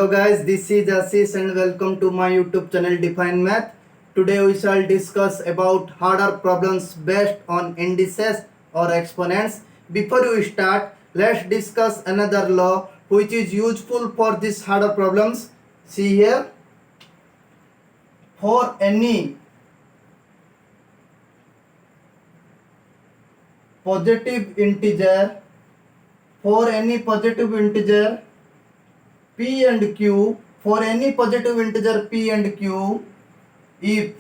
Hello guys, this is Ashish and welcome to my YouTube channel Define Math. Today we shall discuss about harder problems based on indices or exponents. Before we start, let's discuss another law which is useful for these harder problems. See here, for any positive integer, p and q, for any positive integer p and q, if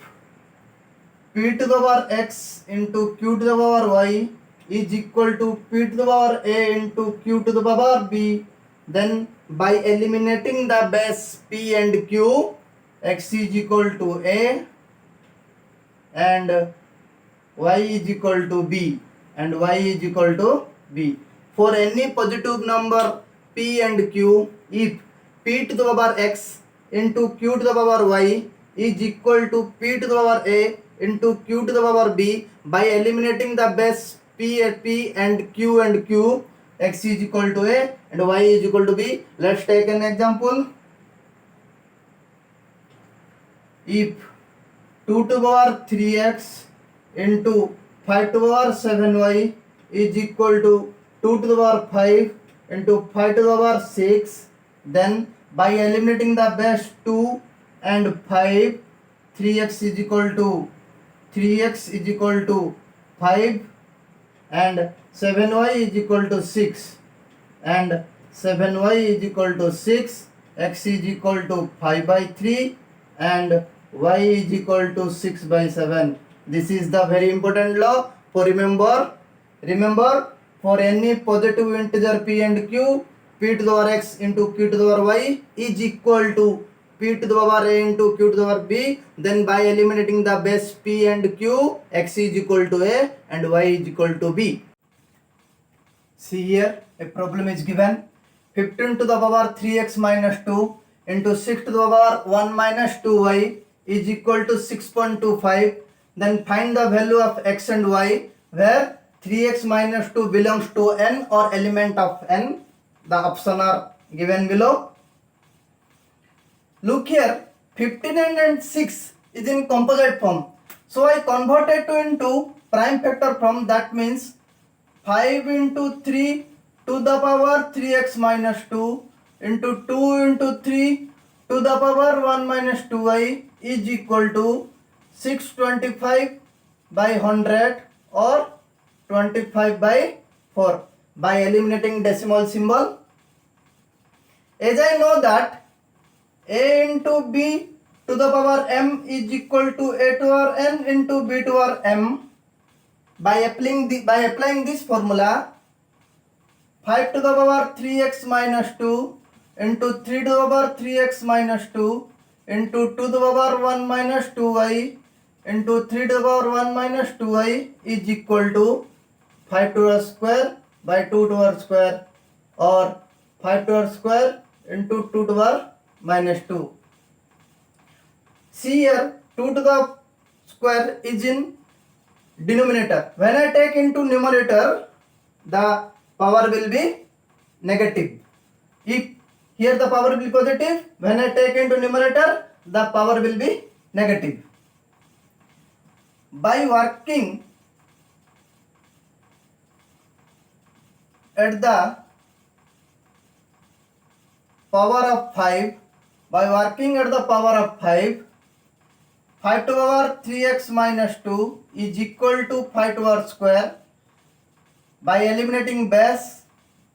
p to the power x into q to the power y is equal to p to the power a into q to the power b, then by eliminating the base p and q, x is equal to a and y is equal to b and y is equal to b. For any positive number p and q, if p to the power x into q to the power y is equal to p to the power a into q to the power b, by eliminating the base p and q, x is equal to a and y is equal to b. Let's take an example. If 2 to the power 3x into 5 to the power 7y is equal to 2 to the power 5 into 5 to the power 6, then by eliminating the base 2 and 5, 3x is equal to 5 and 7y is equal to 6 and 7y is equal to 6, x is equal to 5 by 3 and y is equal to 6 by 7. This is the very important law. For remember for any positive integer p and q, p to the power x into q to the power y is equal to p to the power a into q to the power b, then by eliminating the base p and q, x is equal to a and y is equal to b. See here, a problem is given. 15 to the power 3x minus 2 into 6 to the power 1 minus 2y is equal to 6.25. Then find the value of x and y where 3x minus 2 belongs to n or element of n. The options are given below. Look here, 15 and 6 is in composite form. So I converted into prime factor form. That means 5 into 3 to the power 3x minus 2 into 2 into 3 to the power 1 minus 2y is equal to 625 by 100 or 25 by 4 by eliminating decimal symbol. As I know that a into b to the power m is equal to a to our n into b to our m, by applying this formula, 5 to the power 3x minus 2 into 3 to the power 3x minus 2 into 2 to the power 1 minus 2y into 3 to the power 1 minus 2y is equal to 5 to the square by 2 to the square or 5 to the square into 2 to the minus 2. See here, 2 to the square is in denominator. When I take into numerator, the power will be negative. If here the power will be positive, when I take into numerator, the power will be negative. By working at the power of 5, 5 to the power 3x minus 2 is equal to 5 to the power square. By eliminating base,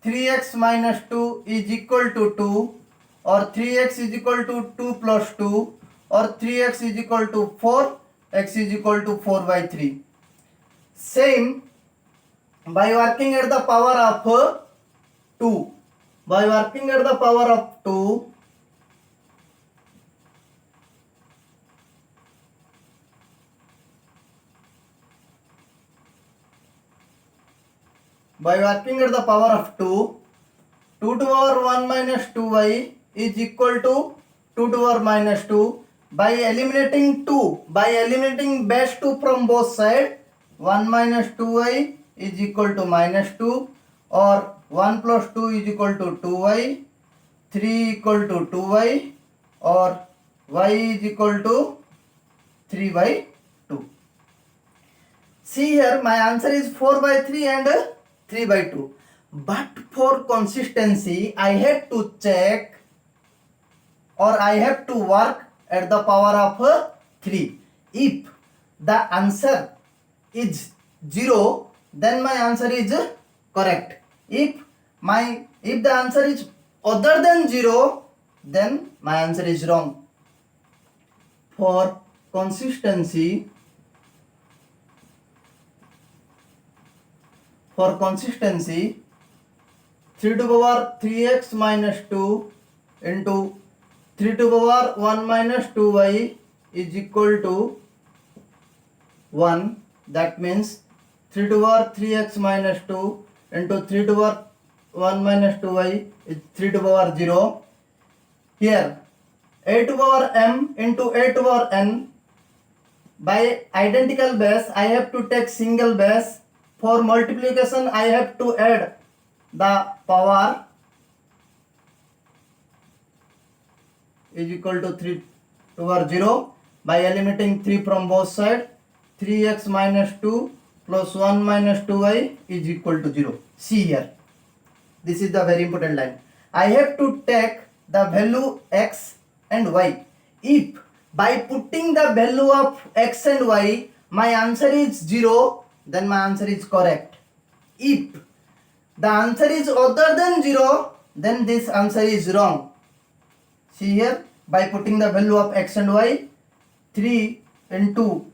3x minus 2 is equal to 2 or 3x is equal to 2 plus 2 or 3x is equal to 4, x is equal to 4 by 3. Same by working at the power of 2. By working at the power of 2, by working at the power of 2, 2 to the power 1 minus 2y is equal to 2 to the power minus 2. By eliminating base 2 from both sides, 1 minus 2y is equal to minus 2 or 1 plus 2 is equal to 2y 3 equal to 2y or y is equal to 3 by 2. See here, my answer is 4 by 3 and 3 by 2. But for consistency, I have to check or I have to work at the power of 3. If the answer is 0, then my answer is correct. If the answer is other than 0, then my answer is wrong. For consistency, 3 to power 3x minus 2 into 3 to power 1 minus 2y is equal to 1. That means 3 to power 3x minus 2 into 3 to power 1 minus 2y is 3 to power 0. Here a to power m into a to power n, by identical base I have to take single base. For multiplication I have to add the power is equal to 3 to power 0 by eliminating 3 from both sides. 3x minus 2 plus 1 minus 2y is equal to 0. See here, this is the very important line. I have to take the value x and y. If by putting the value of x and y my answer is 0, then my answer is correct. If the answer is other than 0, then this answer is wrong. See here, by putting the value of x and y, 3 into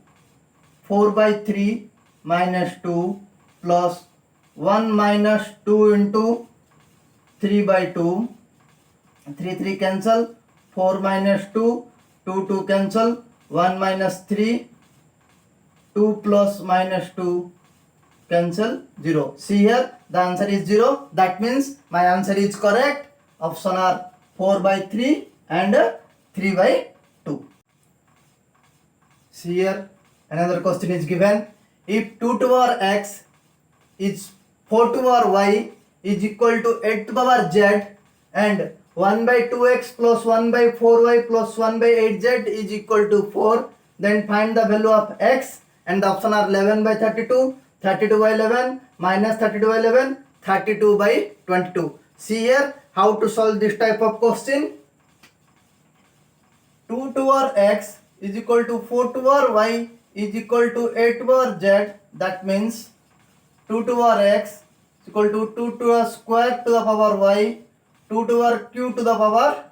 4 by 3 minus 2 plus 1 minus 2 into 3 by 2, 3 cancel, 4 minus 2, 2 cancel, 1 minus 3, 2 plus minus 2 cancel, 0. See here, the answer is 0. That means my answer is correct. Option are 4 by 3 and 3 by 2. See here, another question is given. If 2 to power x is 4 to power y is equal to 8 to power z and 1 by 2x plus 1 by 4y plus 1 by 8z is equal to 4, then find the value of x, and the option are 11 by 32, 32 by 11, minus 32 by 11, 32 by 22. See here how to solve this type of question. 2 to power x is equal to 4 to power y is equal to 8 to power z. That means 2 to power x is equal to 2 to the square to the power y, 2 to power q to the power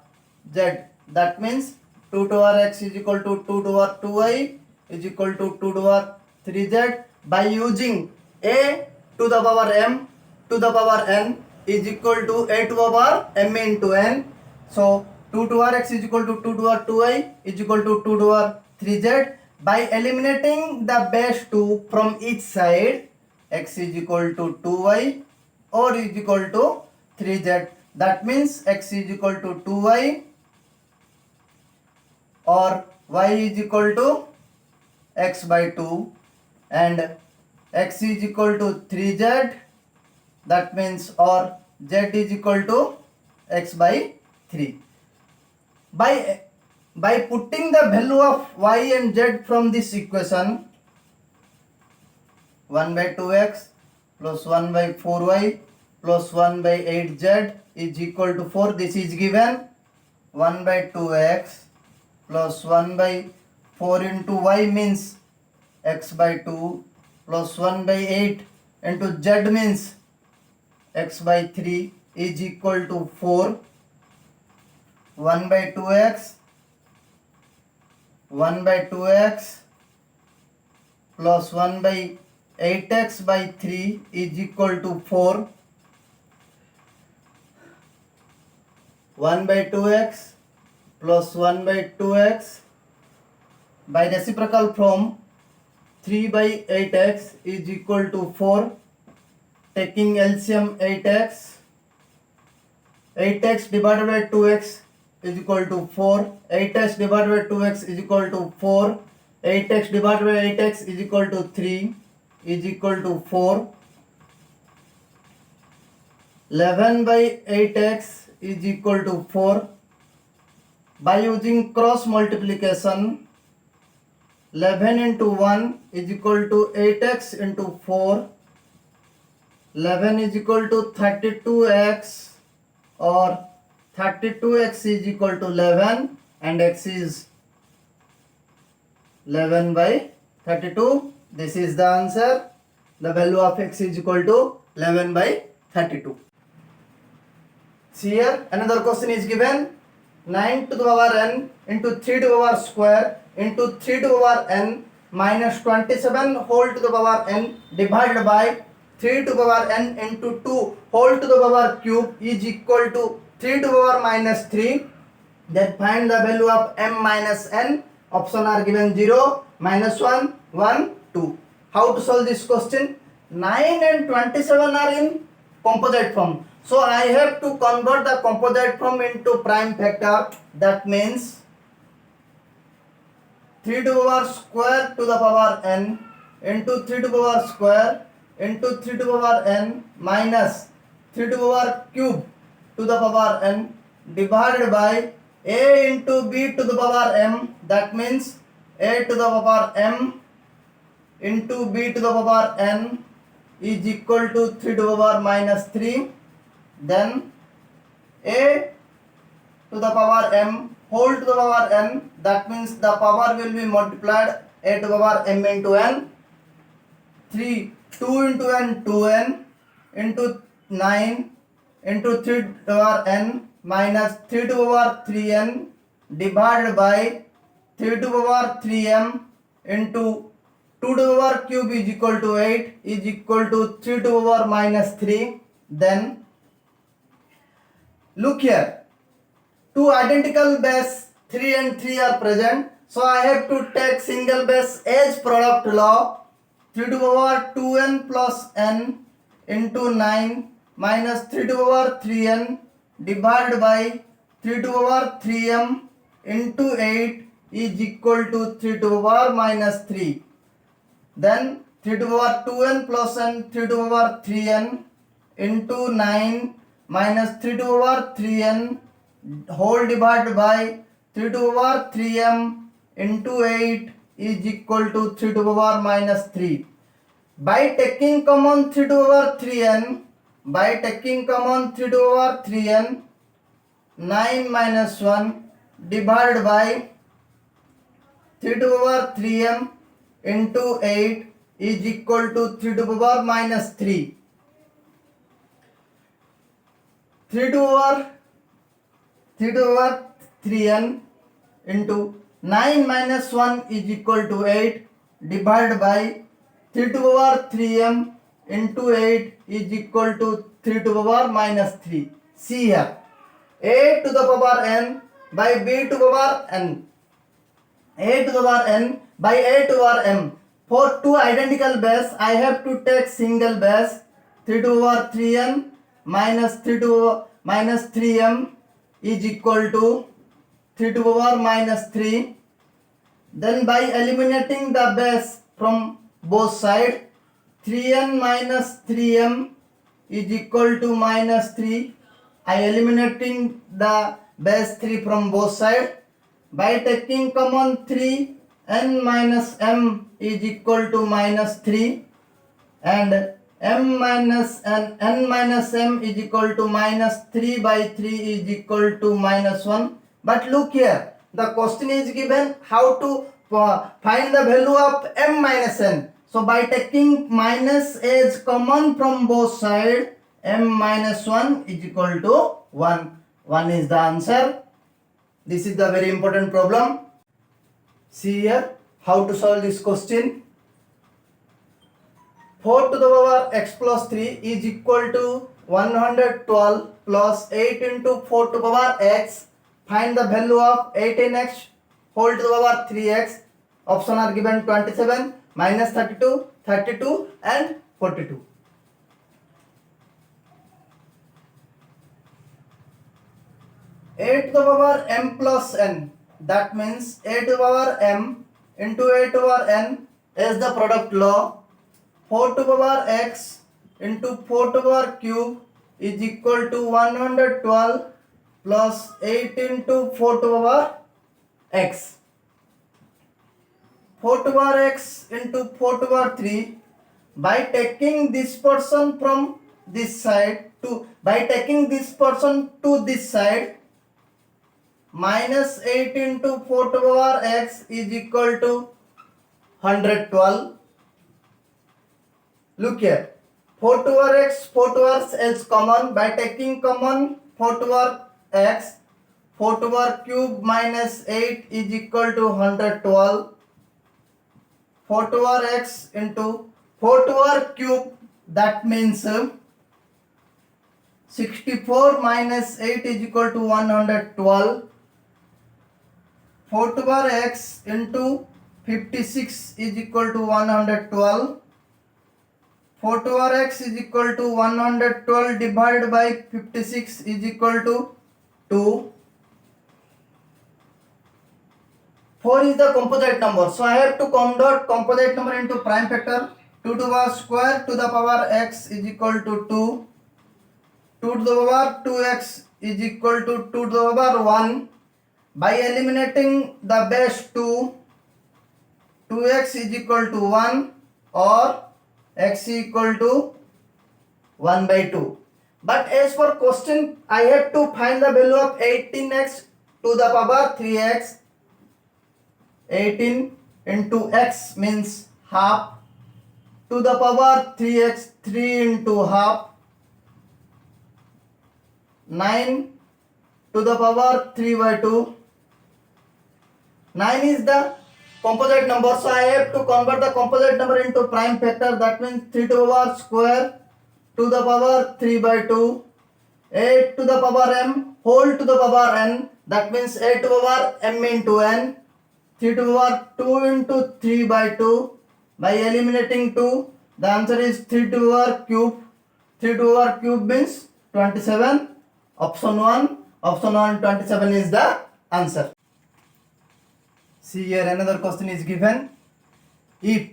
z. That means 2 to power x is equal to 2 to power 2y is equal to 2 to power 3z. By using a to the power m to the power n is equal to a to the power m into n. So 2 to power x is equal to 2 to power 2y is equal to 2 to power 3z. By eliminating the base 2 from each side, x is equal to 2y or is equal to 3z. That means x is equal to 2y or y is equal to x by 2 and x is equal to 3z. That means or z is equal to x by 3. By putting the value of y and z from this equation, 1 by 2x plus 1 by 4y plus 1 by 8z is equal to 4. This is given. 1 by 2x plus 1 by 4 into y means x by 2 plus 1 by 8 into z means x by 3 is equal to 4. 1 by 2x plus 1 by 8x by 3 is equal to 4. 1 by 2x plus 1 by 2x by reciprocal from 3 by 8x is equal to 4. Taking LCM 8x divided by 2x is equal to 4. 8x divided by 2x is equal to 4. 8x divided by 8x is equal to 3 is equal to 4. 11 by 8x is equal to 4. By using cross multiplication, 11 into 1 is equal to 8x into 4. 11 is equal to 32x, or 32x is equal to 11 and x is 11 by 32. This is the answer. The value of x is equal to 11 by 32. See here, another question is given. 9 to the power n into 3 to the power square into 3 to the power n minus 27 whole to the power n divided by 3 to the power n into 2 whole to the power cube is equal to 3 to the power minus 3. Then find the value of m minus n. Option are given 0, minus 1, 1, 2. How to solve this question? 9 and 27 are in composite form. So I have to convert the composite form into prime factor. That means 3 to the power square to the power n into 3 to the power square into 3 to the power n minus 3 to the power cube to the power n divided by a into b to the power m. That means a to the power m into b to the power n is equal to 3 to the power minus 3. Then a to the power m whole to the power n, that means the power will be multiplied, a to the power m into n, 3, 2 into n, 2n into 9 into 3 to the power n minus 3 to the power 3n divided by 3 to the power 3m into 2 to the power cube is equal to 8 is equal to 3 to the power minus 3. Then look here, two identical base 3 and 3 are present. So I have to take single base as product law. 3 to the power 2n plus n into 9 minus 3 to the power 3n divided by 3 to the power 3m into 8 is equal to 3 to the power minus 3. Then 3 to the power 2n plus n, 3 to the power 3n into 9 minus 3 to the power 3n whole divided by 3 to the power 3m into 8 is equal to 3 to the power minus 3. By taking common 3 to the power 3n, by taking common 3 to the power 3n, 9 minus 1 divided by 3 to the power 3m into 8 is equal to 3 to the power minus 3. 3 to the power 3n into 9 minus 1 is equal to 8 divided by 3 to the power 3m into 8 is equal to 3 to the power minus 3. See here, a to the power n by b to the power n, a to the power n by a to the power m. For two identical base, I have to take single base. 3 to the power 3n minus 3 to minus 3m is equal to 3 to the power minus 3. Then by eliminating the base from both sides, 3n minus 3m is equal to minus 3. I eliminating the base 3 from both sides. By taking common 3, n minus m is equal to minus 3, and m minus n minus m is equal to minus 3 by 3 is equal to minus 1. But look here, the question is given how to find the value of m minus n. So by taking minus as common from both sides, m minus 1 is equal to 1. 1 is the answer. This is the very important problem. See here how to solve this question. 4 to the power x plus 3 is equal to 112 plus 8 into 4 to the power x. Find the value of 18x whole to the power 3x. Option are given 27, minus 32, 32 and 42. A to the power m plus n, that means a to the power m into a to the power n is the product law. 4 to the power x into 4 to the power cube is equal to 112 plus 8 into 4 to the power x. 4 to the power x into 4 to the power 3. By taking this person from this side to this side, minus 8 into 4 to the power x is equal to 112. Look here, 4 to the power x, 4 to the power is common. By taking common 4 to the power x, 4 to the power cube minus 8 is equal to 112. 4 to the power x into 4 to the power cube, that means 64 minus 8 is equal to 112. 4 to the power x into 56 is equal to 112. 4 to the power x is equal to 112 divided by 56 is equal to 2. 4 is the composite number, so I have to convert composite number into prime factor. 2 to the power square to the power x is equal to 2. 2 to the power 2x is equal to 2 to the power 1. By eliminating the base 2, 2x is equal to 1 or x is equal to 1 by 2. But as per question, I have to find the value of 18x to the power 3x. 18 into x means half, to the power 3x, 3 into half. 9 to the power 3 by 2. 9 is the composite number, so I have to convert the composite number into prime factor. That means 3 to the power square to the power 3 by 2. 8 to the power m whole to the power n. That means 8 to the power m into n. 3 to the power 2 into 3 by 2. By eliminating 2, the answer is 3 to the power cube. 3 to the power cube means 27. Option 1, 27 is the answer. See here, another question is given. If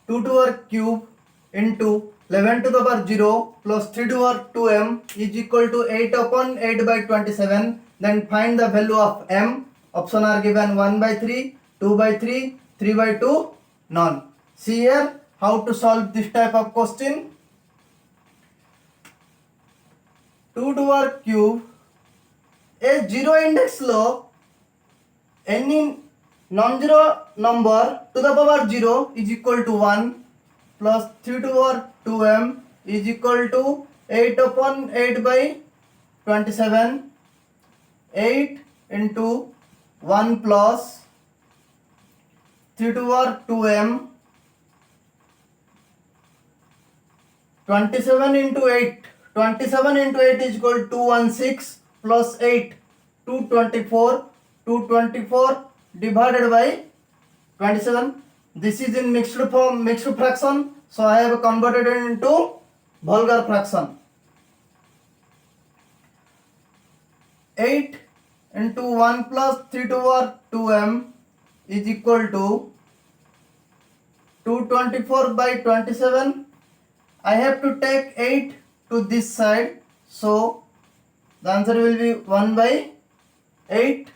2 to the power cube into 11 to the power 0 plus 3 to the power 2m is equal to 8 upon 8 by 27, then find the value of m. Option are given 1 by 3, 2 by 3, 3 by 2, none. See here how to solve this type of question. 2 to the power cube, a zero index law, any non-zero number to the power 0 is equal to 1 plus 3 to the power 2m is equal to 8 upon 8 by 27. 8 into 1 plus 3 to the power 2m. 27 into 8. 27 into 8 is equal to 216 plus 8, 224. 224 divided by 27. This is in mixed form, mixed fraction, so I have converted it into vulgar fraction. 8 into 1 plus 3 to the power 2m is equal to 224 by 27. I have to take 8 to this side, so the answer will be 1 by 8.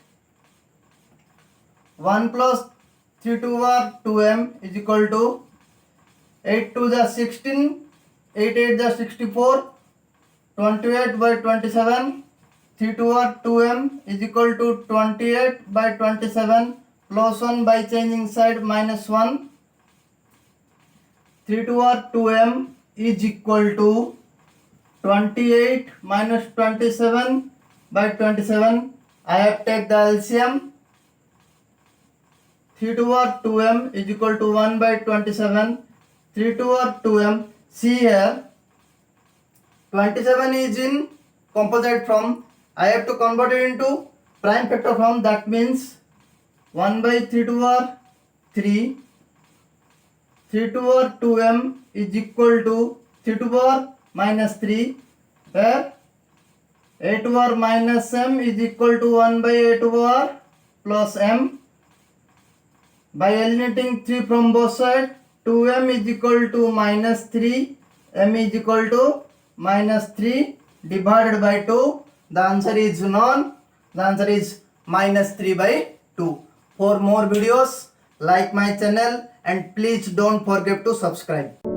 1 plus 3 to the power 2m is equal to 8 to the 16, 8 8 the 64, 28 by 27. 3 to the power 2m is equal to 28 by 27 plus 1 by changing side minus 1. 3 to the power 2m is equal to 28 minus 27 by 27. I have take the LCM. 3 to the power 2m is equal to 1 by 27. 3 to the power 2m. See here, 27 is in composite form. I have to convert it into prime factor form. That means 1 by 3 to the power 3. 3 to the power 2m is equal to 3 to the power minus 3, where 8 to the power minus m is equal to 1 by 8 to the power plus m. By eliminating 3 from both sides, 2m is equal to minus 3, m is equal to minus 3. divided by 2. The answer is none. The answer is minus 3 by 2. For more videos, like my channel and please don't forget to subscribe.